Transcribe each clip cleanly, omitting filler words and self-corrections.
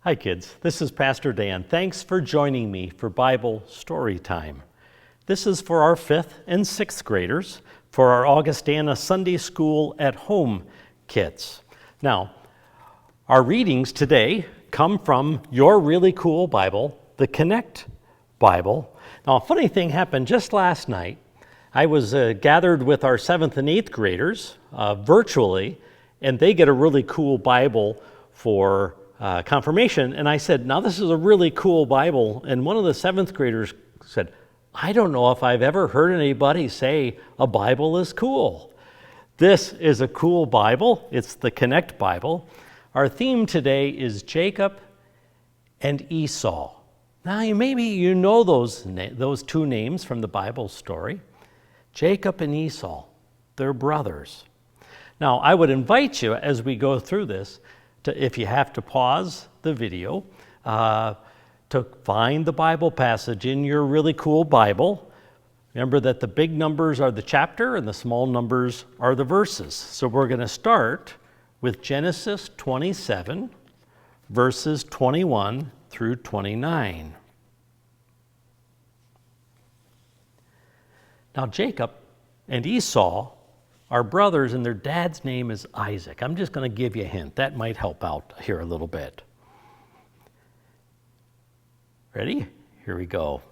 Hi kids, this is Pastor Dan. Thanks for joining me for Bible Story Time. This is for our 5th and 6th graders for our Augustana Sunday School at Home kits. Now, our readings today come from your really cool Bible, the Connect Bible. Now, a funny thing happened just last night. I was gathered with our 7th and 8th graders virtually, and they get a really cool Bible for confirmation, and I said, now this is a really cool Bible, and one of the 7th graders said, I don't know if I've ever heard anybody say a Bible is cool. This is a cool Bible. It's the Connect Bible. Our theme today is Jacob and Esau. Now, maybe you know those two names from the Bible story. Jacob and Esau, they're brothers. Now, I would invite you as we go through this, if you have to pause the video, to find the Bible passage in your really cool Bible. Remember that the big numbers are the chapter and the small numbers are the verses. So we're going to start with Genesis 27, verses 21 through 29. Now Jacob and Esau are brothers, and their dad's name is Isaac. I'm just going to give you a hint. That might help out here a little bit. Ready? Here we go.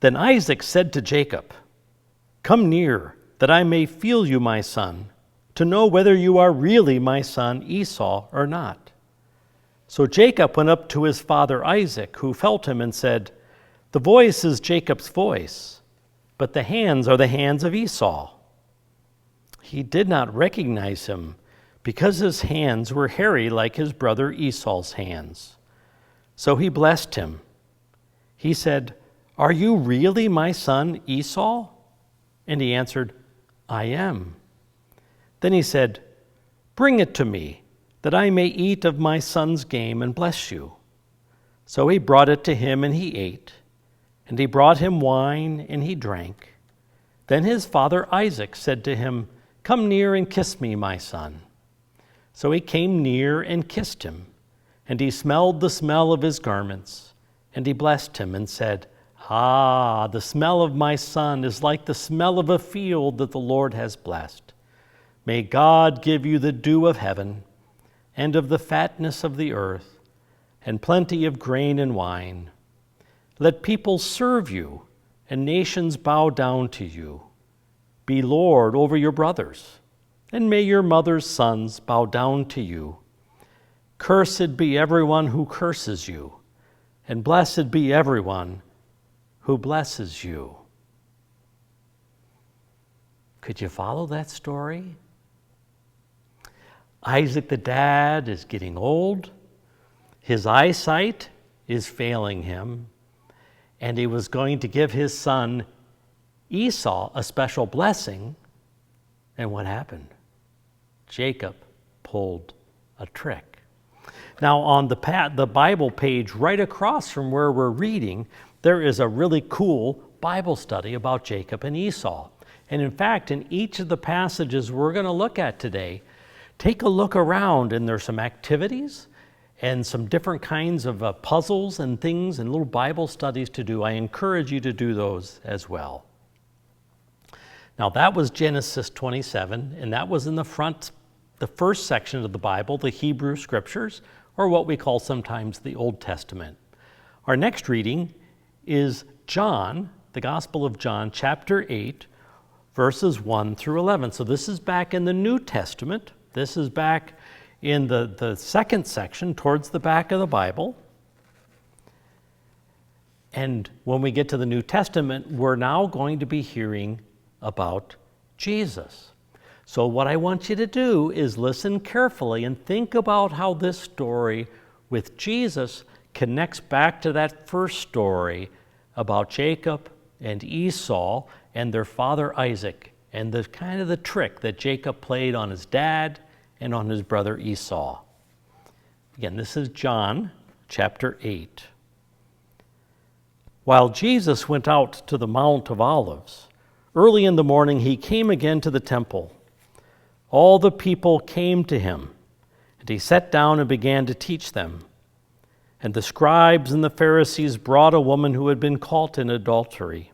Then Isaac said to Jacob, "Come near, that I may feel you, my son, to know whether you are really my son Esau or not." So Jacob went up to his father Isaac, who felt him, and said, "The voice is Jacob's voice, but the hands are the hands of Esau." He did not recognize him because his hands were hairy like his brother Esau's hands. So he blessed him. He said, "Are you really my son Esau?" And he answered, "I am." Then he said, "Bring it to me, that I may eat of my son's game and bless you." So he brought it to him, and he ate. And he brought him wine, and he drank. Then his father Isaac said to him, "Come near and kiss me, my son." So he came near and kissed him, and he smelled the smell of his garments. And he blessed him and said, "Ah, the smell of my son is like the smell of a field that the Lord has blessed. May God give you the dew of heaven, and of the fatness of the earth, and plenty of grain and wine. Let people serve you, and nations bow down to you. Be Lord over your brothers, and may your mother's sons bow down to you. Cursed be everyone who curses you, and blessed be everyone who blesses you." Could you follow that story? Isaac the dad is getting old. His eyesight is failing him, and he was going to give his son Esau a special blessing, and what happened? Jacob pulled a trick. Now on the Bible page right across from where we're reading, there is a really cool Bible study about Jacob and Esau. And in fact, in each of the passages we're going to look at today, take a look around, and there's some activities and some different kinds of puzzles and things and little Bible studies to do. I encourage you to do those as well. Now that was Genesis 27, and that was in the first section of the Bible, the Hebrew Scriptures, or what we call sometimes the Old Testament. Our next reading is John, the Gospel of John, chapter 8, verses 1 through 11. So this is back in the New Testament. This is back in the second section, towards the back of the Bible. And when we get to the New Testament, we're now going to be hearing about Jesus. So what I want you to do is listen carefully and think about how this story with Jesus connects back to that first story about Jacob and Esau and their father Isaac, and the kind of the trick that Jacob played on his dad and on his brother Esau. Again, this is John chapter 8. While Jesus went out to the Mount of Olives, early in the morning he came again to the temple. All the people came to him, and he sat down and began to teach them. And the scribes and the Pharisees brought a woman who had been caught in adultery.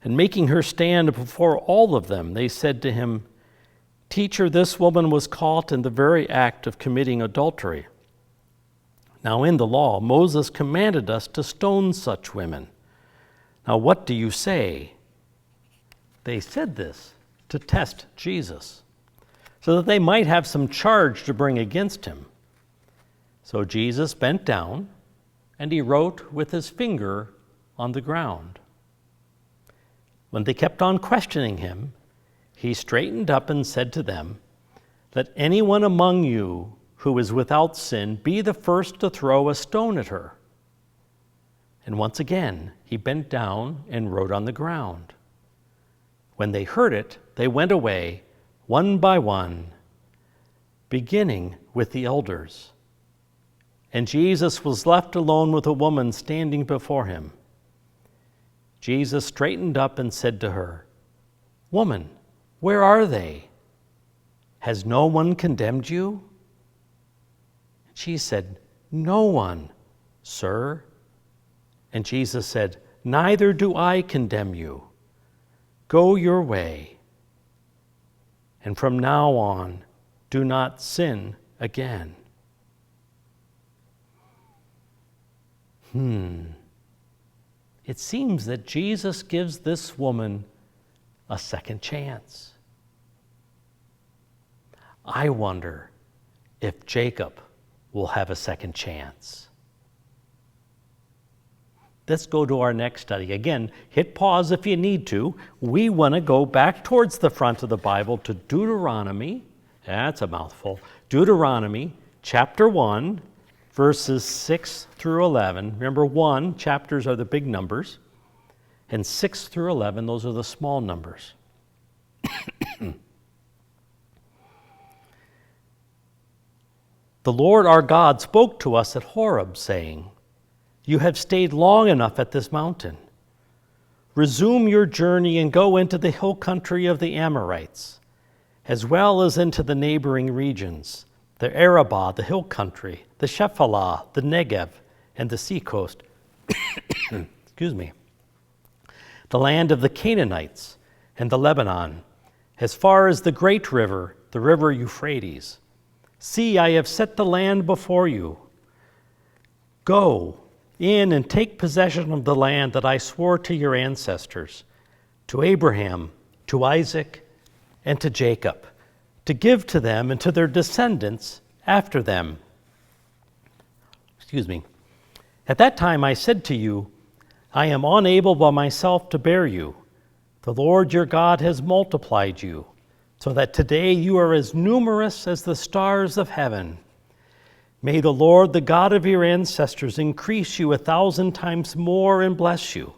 And making her stand before all of them, they said to him, "Teacher, this woman was caught in the very act of committing adultery. Now in the law, Moses commanded us to stone such women. Now what do you say?" They said this to test Jesus, so that they might have some charge to bring against him. So Jesus bent down, and he wrote with his finger on the ground. When they kept on questioning him, he straightened up and said to them, "Let anyone among you who is without sin be the first to throw a stone at her." And once again he bent down and wrote on the ground. When they heard it, they went away, one by one, beginning with the elders. And Jesus was left alone with a woman standing before him. Jesus straightened up and said to her, "Woman, where are they? Has no one condemned you?" She said, "No one, sir." And Jesus said, "Neither do I condemn you. Go your way. And from now on, do not sin again." It seems that Jesus gives this woman a second chance. I wonder if Jacob will have a second chance. Let's go to our next study. Again, hit pause if you need to. We want to go back towards the front of the Bible to Deuteronomy. That's a mouthful. Deuteronomy chapter 1, verses 6 through 11. Remember, 1, chapters are the big numbers, and 6 through 11, those are the small numbers. The Lord our God spoke to us at Horeb, saying, "You have stayed long enough at this mountain. Resume your journey and go into the hill country of the Amorites, as well as into the neighboring regions, the Arabah, the hill country, the Shephelah, the Negev, and the seacoast, excuse me, the land of the Canaanites and the Lebanon, as far as the great river, the river Euphrates. See, I have set the land before you. Go in and take possession of the land that I swore to your ancestors, to Abraham, to Isaac, and to Jacob, to give to them and to their descendants after them." Excuse me. "At that time I said to you, I am unable by myself to bear you. The Lord your God has multiplied you, so that today you are as numerous as the stars of heaven. May the Lord, the God of your ancestors, increase you 1,000 times more and bless you,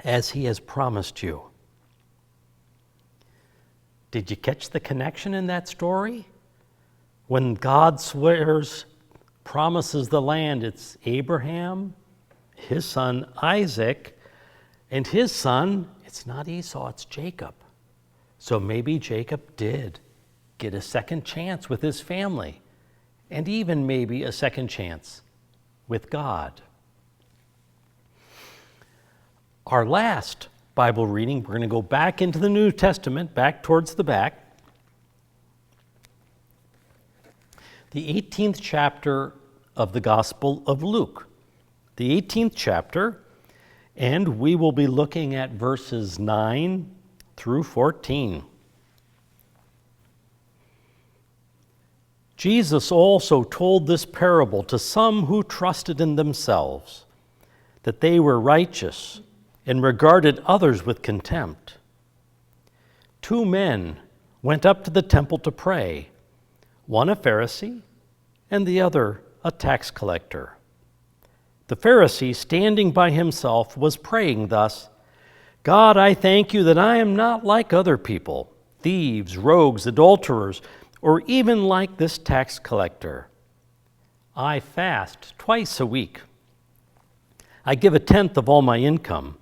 as he has promised you." Did you catch the connection in that story? When God promises the land, it's Abraham, his son Isaac, and his son, it's not Esau, it's Jacob. So maybe Jacob did get a second chance with his family, and even maybe a second chance with God. Our last Bible reading, we're going to go back into the New Testament, back towards the back. The 18th chapter of the Gospel of Luke. The 18th chapter, and we will be looking at verses 9 through 14. Jesus also told this parable to some who trusted in themselves, that they were righteous and regarded others with contempt. 2 men went up to the temple to pray, one a Pharisee and the other a tax collector. The Pharisee, standing by himself, was praying thus, "God, I thank you that I am not like other people, thieves, rogues, adulterers, or even like this tax collector. I fast twice a week. I give 1/10 of all my income."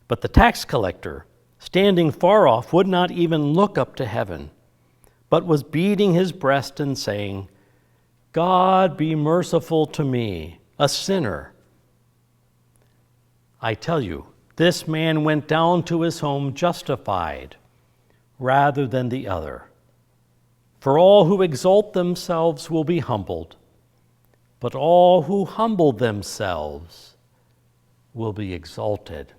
But the tax collector, standing far off, would not even look up to heaven, but was beating his breast and saying, God, be merciful to me, a sinner. I tell you, this man went down to his home justified rather than the other. For all who exalt themselves will be humbled, but all who humble themselves will be exalted.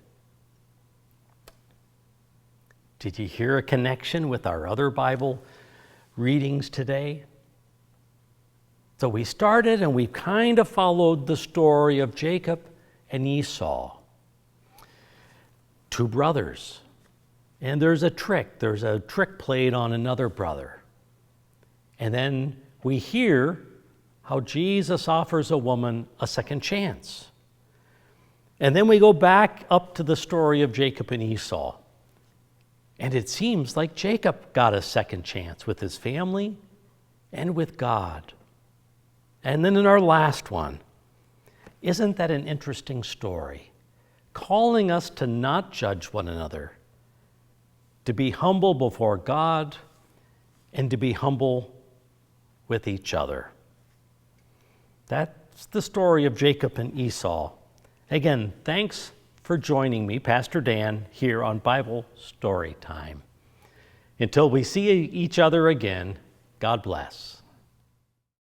Did you hear a connection with our other Bible readings today? So we started and we kind of followed the story of Jacob and Esau, two brothers. And there's a trick played on another brother. And then we hear how Jesus offers a woman a second chance. And then we go back up to the story of Jacob and Esau. And it seems like Jacob got a second chance with his family and with God. And then in our last one, isn't that an interesting story? Calling us to not judge one another, to be humble before God, and to be humble with each other. That's the story of Jacob and Esau. Again, thanks for joining me, Pastor Dan, here on Bible Story Time. Until we see each other again, God bless.